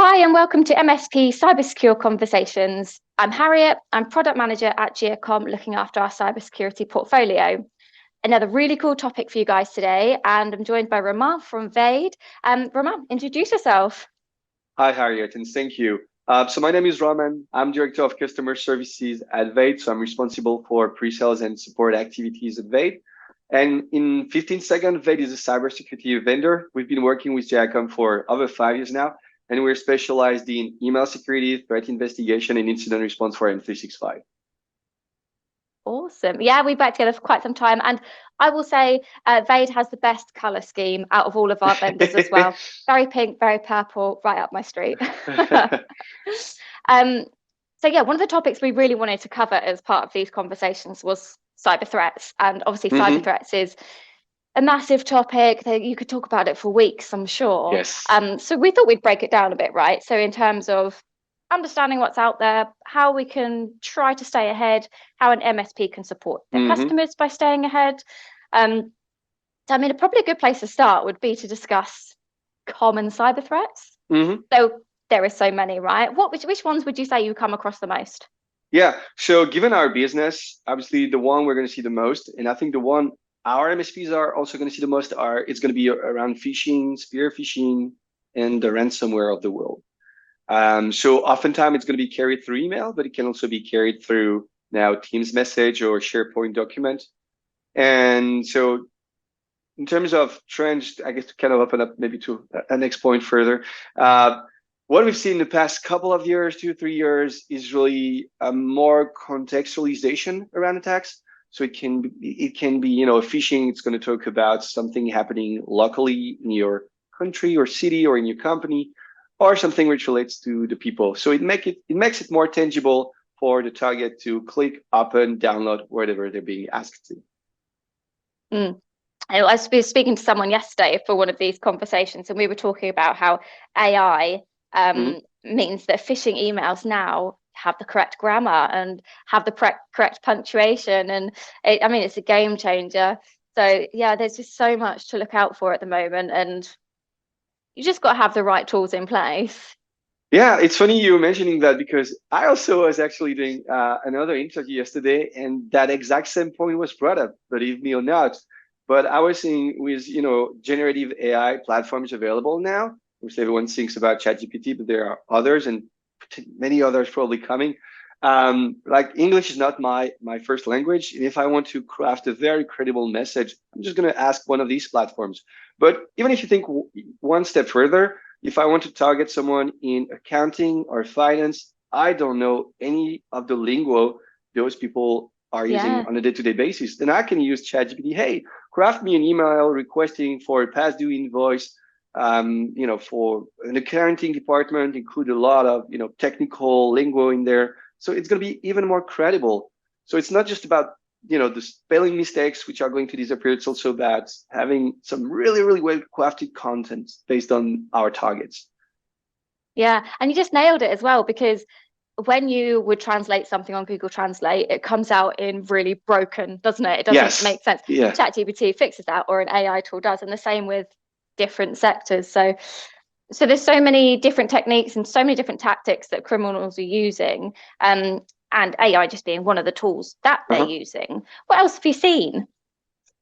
Hi, and welcome to MSP Cybersecure Conversations. I'm Harriet. I'm product manager at Giacom, looking after our cybersecurity portfolio. Another really cool topic for you guys today, and I'm joined by Romain from Vade. Romain, introduce yourself. Hi, Harriet, and thank you. So my name is Roman. I'm Director of Customer Services at Vade, so I'm responsible for pre-sales and support activities at Vade. And in 15 seconds, Vade is a cybersecurity vendor. We've been working with Giacom for over 5 years now, and we're specialized in email security, threat investigation, and incident response for M365. Awesome. Yeah, we've worked together for quite some time. And I will say Vade has the best color scheme out of all of our vendors as well. Very pink, very purple, right up my street. So yeah, one of the topics we really wanted to cover as part of these conversations was cyber threats. And obviously cyber threats is a massive topic that you could talk about it for weeks, I'm sure. Yes. So we thought we'd break it down a bit, right? So in terms of understanding what's out there, how we can try to stay ahead, how an MSP can support their customers by staying ahead. So I mean, probably a good place to start would be to discuss common cyber threats. So there are so many, right? Which ones would you say you come across the most? Yeah. So given our business, obviously the one we're going to see the most, and I think the one our MSPs are also going to see the most it's going to be around phishing, spear phishing, and the ransomware of the world. So oftentimes it's going to be carried through email, but it can also be carried through now Teams message or SharePoint document. And so in terms of trends, I guess to kind of open up maybe to a next point further, what we've seen in the past couple of years, 2-3 years, is really a more contextualization around attacks. So it can be, phishing. It's going to talk about something happening locally in your country or city or in your company, or something which relates to the people. So it makes it more tangible for the target to click, open, download, whatever they're being asked to. I was speaking to someone yesterday for one of these conversations, and we were talking about how AI means that phishing emails now have the correct grammar and have the correct punctuation. And I mean, it's a game changer. So yeah, there's just so much to look out for at the moment, and you just got to have the right tools in place. Yeah, it's funny you mentioning that, because I also was actually doing another interview yesterday, and that exact same point was brought up, believe me or not. But I was seeing with, generative AI platforms available now, which everyone thinks about ChatGPT, but there are others, and many others probably coming. Like English is not my first language. And if I want to craft a very credible message, I'm just going to ask one of these platforms. But even if you think one step further, if I want to target someone in accounting or finance, I don't know any of the lingo those people are using on a day-to-day basis, then I can use ChatGPT. Hey, craft me an email requesting for a past due invoice, for an accounting department, include a lot of, technical lingo in there. So it's going to be even more credible. So it's not just about, the spelling mistakes, which are going to disappear. It's also about having some really, really well-crafted content based on our targets. Yeah, and you just nailed it as well, because when you would translate something on Google Translate, it comes out in really broken, doesn't it? It doesn't make sense. Yeah. ChatGPT fixes that, or an AI tool does, and the same with different sectors. So there's so many different techniques and so many different tactics that criminals are using, and AI just being one of the tools that they're using. What else have you seen?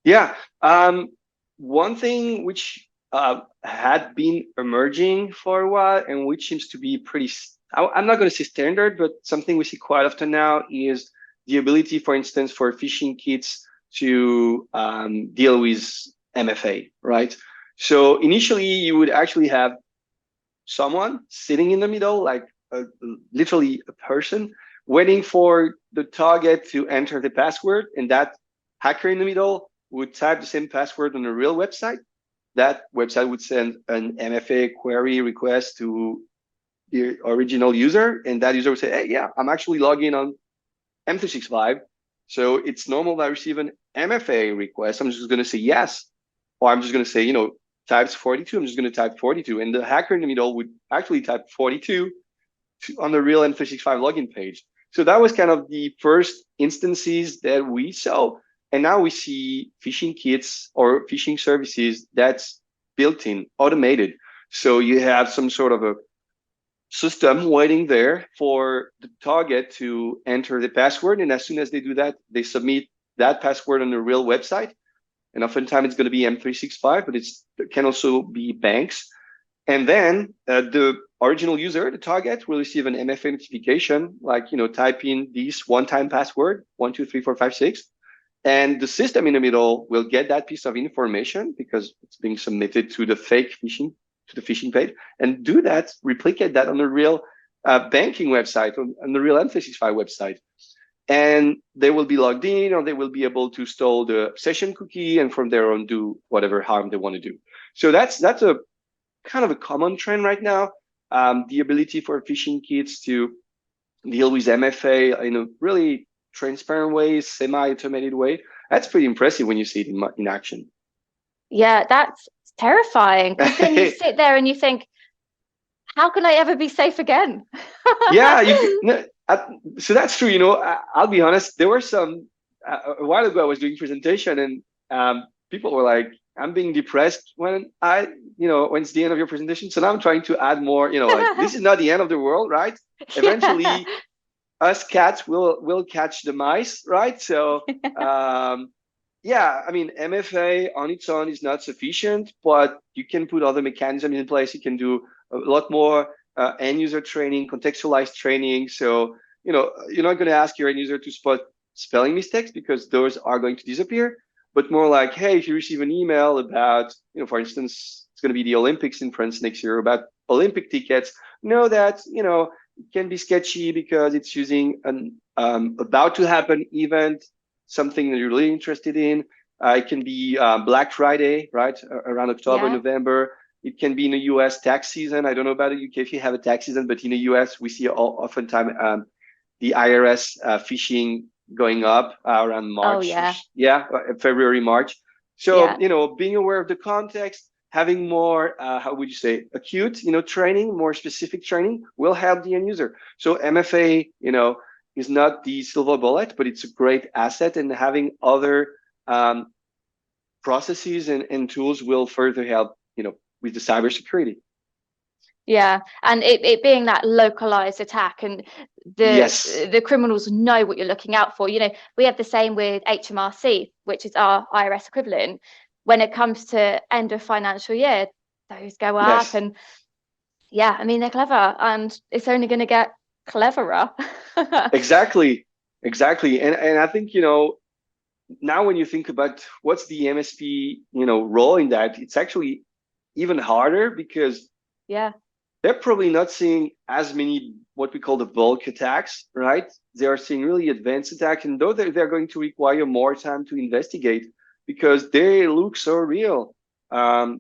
Yeah, one thing which had been emerging for a while, and which seems to be pretty, I'm not going to say standard, but something we see quite often now, is the ability, for instance, for phishing kits to deal with MFA, right? So initially, you would actually have someone sitting in the middle, like literally a person, waiting for the target to enter the password, and that hacker in the middle would type the same password on a real website. That website would send an MFA query request to the original user, and that user would say, hey, yeah, I'm actually logging on M365, so it's normal that I receive an MFA request. I'm just going to say yes, or I'm just going to say, types 42. I'm just going to type 42, and the hacker in the middle would actually type 42 on the real M365 login page. So that was kind of the first instances that we saw. And now we see phishing kits or phishing services that's built in, automated. So you have some sort of a system waiting there for the target to enter the password. And as soon as they do that, they submit that password on the real website. And oftentimes it's going to be M365, but it can also be banks. And then the original user, the target, will receive an MFA notification, like, type in this one-time password, 123456. And the system in the middle will get that piece of information because it's being submitted to the phishing page, and do that, replicate that on the real banking website, on the real M365 website. And they will be logged in, or they will be able to install the session cookie, and from there on do whatever harm they want to do. So that's a kind of a common trend right now. The ability for phishing kits to deal with MFA in a really transparent way, semi-automated way. That's pretty impressive when you see it in action. Yeah, that's terrifying, because then you sit there and you think, how can I ever be safe again? Yeah, so that's true. I'll be honest. There were some a while ago I was doing presentation, and people were like, "I'm being depressed when when it's the end of your presentation." So now I'm trying to add more. Like, this is not the end of the world, right? Eventually, us cats will catch the mice, right? So yeah, I mean, MFA on its own is not sufficient, but you can put other mechanisms in place. You can do a lot more end user training, contextualized training. So you're not going to ask your end user to spot spelling mistakes, because those are going to disappear. But more like, hey, if you receive an email about, for instance, it's going to be the Olympics in France next year, about Olympic tickets, know that it can be sketchy because it's using an about to happen event, something that you're really interested in. It can be Black Friday, right, around October, November. It can be in the US tax season. I don't know about the UK if you have a tax season, but in the US, we see oftentimes the IRS phishing going up around March. Oh, yeah. February, March. So, being aware of the context, having more, how would you say, acute, training, more specific training will help the end user. So MFA, is not the silver bullet, but it's a great asset, and having other processes and tools will further help, with the cybersecurity. Yeah, and it being that localized attack, and the criminals know what you're looking out for. We have the same with HMRC, which is our IRS equivalent. When it comes to end of financial year, those go up, and yeah, I mean, they're clever, and it's only going to get cleverer. Exactly. And I think, now when you think about what's the MSP, role in that, it's actually even harder, because they're probably not seeing as many what we call the bulk attacks, right? They are seeing really advanced attacks, and though they're going to require more time to investigate, because they look so real. The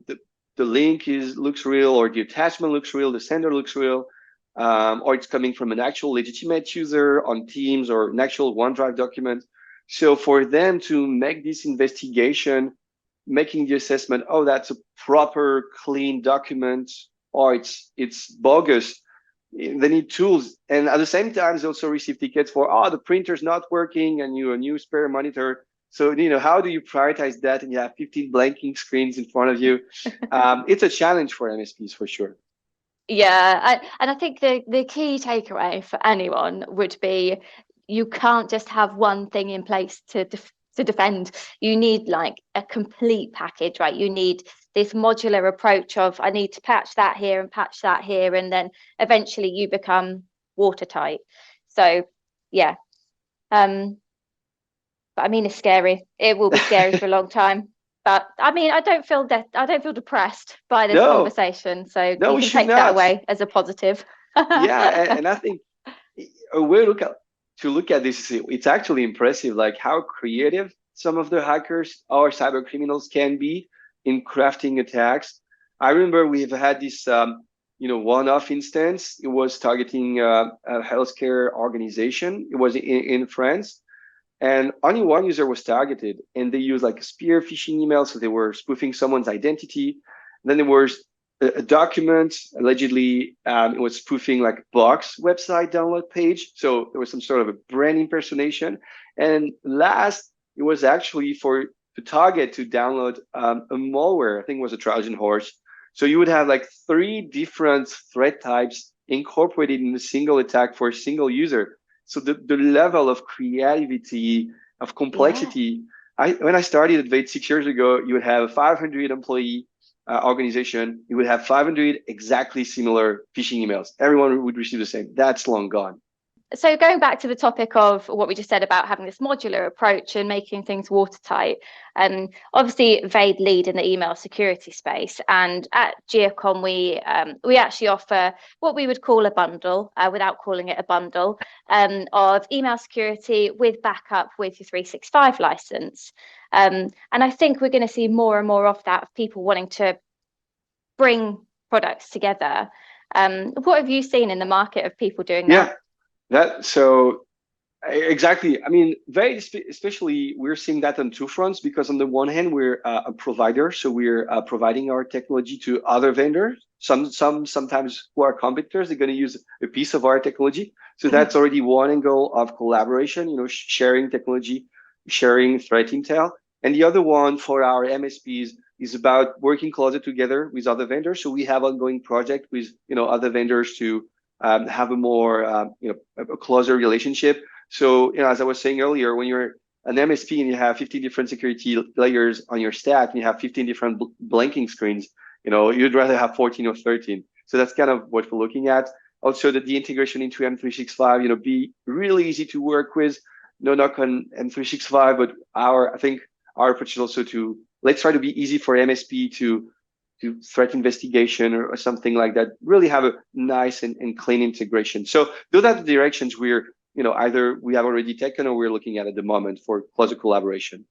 link looks real, or the attachment looks real, the sender looks real, or it's coming from an actual legitimate user on Teams or an actual OneDrive document. So for them to make this investigation, making the assessment, oh, that's a proper, clean document, or it's bogus, they need tools. And at the same time, they also receive tickets for, the printer's not working, and a new spare monitor. So, how do you prioritize that? And you have 15 blanking screens in front of you. It's a challenge for MSPs for sure. Yeah, and I think the key takeaway for anyone would be, you can't just have one thing in place to defend. You need like a complete package, right? You need this modular approach of, I need to patch that here and patch that here, and then eventually you become watertight. So yeah, but I mean, it's scary. It will be scary for a long time. But I mean, I don't feel depressed by this conversation. So you can take that away as a positive. Yeah, and I think a way to look at this is, it's actually impressive, like how creative some of the hackers or cyber criminals can be in crafting attacks. I remember we've had this one-off instance. It was targeting a healthcare organization. It was in France, and only one user was targeted, and they used like a spear phishing email. So they were spoofing someone's identity. And then there was a document, allegedly it was spoofing like Box website download page. So there was some sort of a brand impersonation. And last, it was actually for the target to download a malware. I think it was a Trojan horse. So you would have like 3 different threat types incorporated in a single attack for a single user. So the level of creativity, of complexity. When I started at Vade 6 years ago, you would have a 500 employee organization. You would have 500 exactly similar phishing emails. Everyone would receive the same. That's long gone. So going back to the topic of what we just said about having this modular approach and making things watertight, obviously Vade lead in the email security space, and at Giacom we actually offer what we would call a bundle, without calling it a bundle, of email security with backup with your 365 license. And I think we're going to see more and more of that, of people wanting to bring products together. What have you seen in the market of people doing that? Exactly. I mean, very especially we're seeing that on two fronts, because on the one hand, we're a provider, so we're providing our technology to other vendors. Sometimes who are competitors, they're going to use a piece of our technology. So that's already one angle of collaboration. Sharing technology, sharing threat intel, and the other one for our MSPs is about working closer together with other vendors. So we have ongoing project with other vendors to have a more a closer relationship. So as I was saying earlier, when you're an MSP and you have 15 different security layers on your stack, and you have 15 different blanking screens, you'd rather have 14 or 13. So that's kind of what we're looking at. Also, that the integration into M365, be really easy to work with. No knock on M365, but I think our approach is also to let's try to be easy for MSP to threat investigation or something like that, really have a nice and clean integration. So those are the directions we're, either we have already taken or we're looking at the moment for closer collaboration.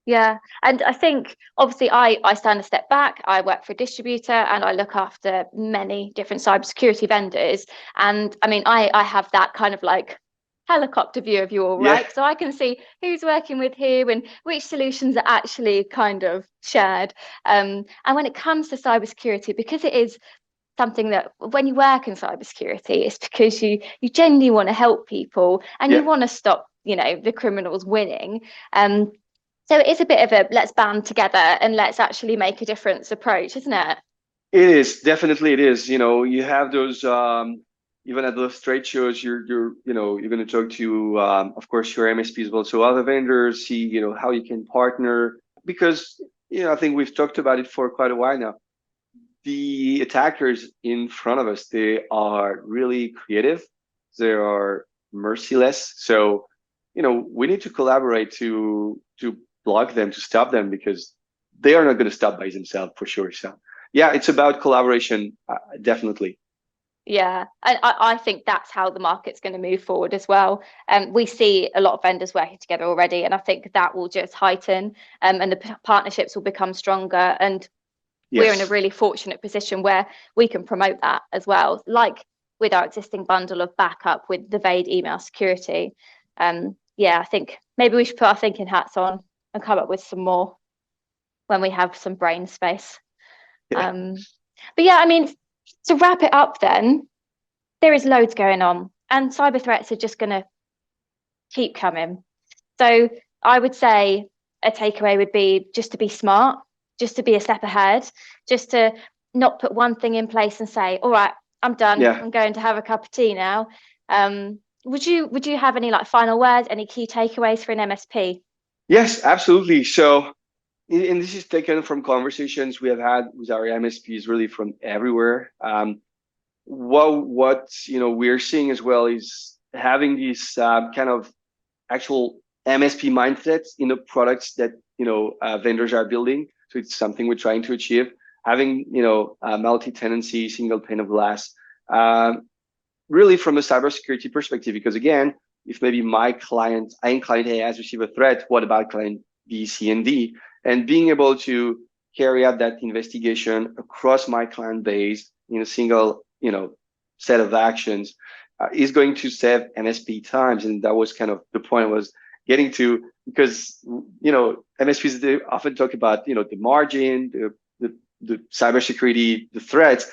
Yeah, and I think obviously I stand a step back. I work for a distributor and I look after many different cybersecurity vendors. And I mean, I have that kind of like helicopter view of you all, right? So I can see who's working with who and which solutions are actually kind of shared. And when it comes to cybersecurity, because it is something that when you work in cybersecurity, it's because you genuinely want to help people and you want to stop, the criminals winning. So it is a bit of a let's band together and let's actually make a difference approach, isn't it? It is, definitely it is. You have those even at those trade shows, you're going to talk to of course your MSPs, but also other vendors, see how you can partner, because I think we've talked about it for quite a while now. The attackers in front of us, they are really creative, they are merciless. So we need to collaborate to block them, to stop them, because they are not going to stop by themselves for sure. So yeah, it's about collaboration, definitely. Yeah, and I think that's how the market's going to move forward as well. We see a lot of vendors working together already, and I think that will just heighten, and the partnerships will become stronger. And we're in a really fortunate position where we can promote that as well, like with our existing bundle of backup with the Vade email security. Yeah, I think maybe we should put our thinking hats on and come up with some more when we have some brain space. But yeah, I mean, to wrap it up then, there is loads going on and cyber threats are just going to keep coming. So I would say a takeaway would be just to be smart, just to be a step ahead, just to not put one thing in place and say, all right, I'm done. I'm going to have a cup of tea now. Would you have any like final words, any key takeaways for an MSP? Yes, absolutely. So, and this is taken from conversations we have had with our MSPs, really from everywhere. What we're seeing as well is having these kind of actual MSP mindsets in the products that vendors are building. So it's something we're trying to achieve. Having multi-tenancy, single pane of glass, really from a cybersecurity perspective. Because again, if maybe my client A has received a threat, what about client B, C, and D? And being able to carry out that investigation across my client base in a single set of actions is going to save MSP times. And that was kind of the point I was getting to, because MSPs, they often talk about the margin, the cybersecurity, the threats,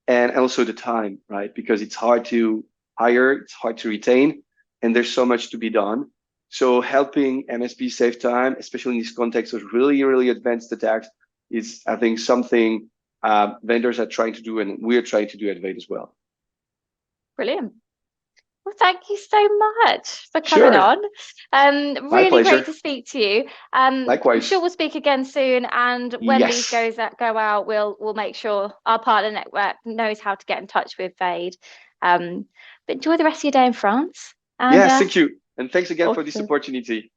and also the time, right? Because it's hard to hire, it's hard to retain, and there's so much to be done. So helping MSP save time, especially in this context of really, really advanced attacks, is, I think, something vendors are trying to do, and we're trying to do at Vade as well. Brilliant. Well, thank you so much for coming on. Really great to speak to you. Likewise. I'm sure we'll speak again soon. And when these go out, we'll make sure our partner network knows how to get in touch with Vade. But enjoy the rest of your day in France. And, yes, thank you. And thanks again for this opportunity.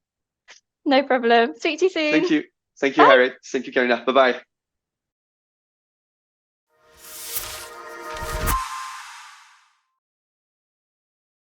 No problem. Speak to you soon. Thank you. Thank you, Harriet. Thank you, Karina. Bye-bye.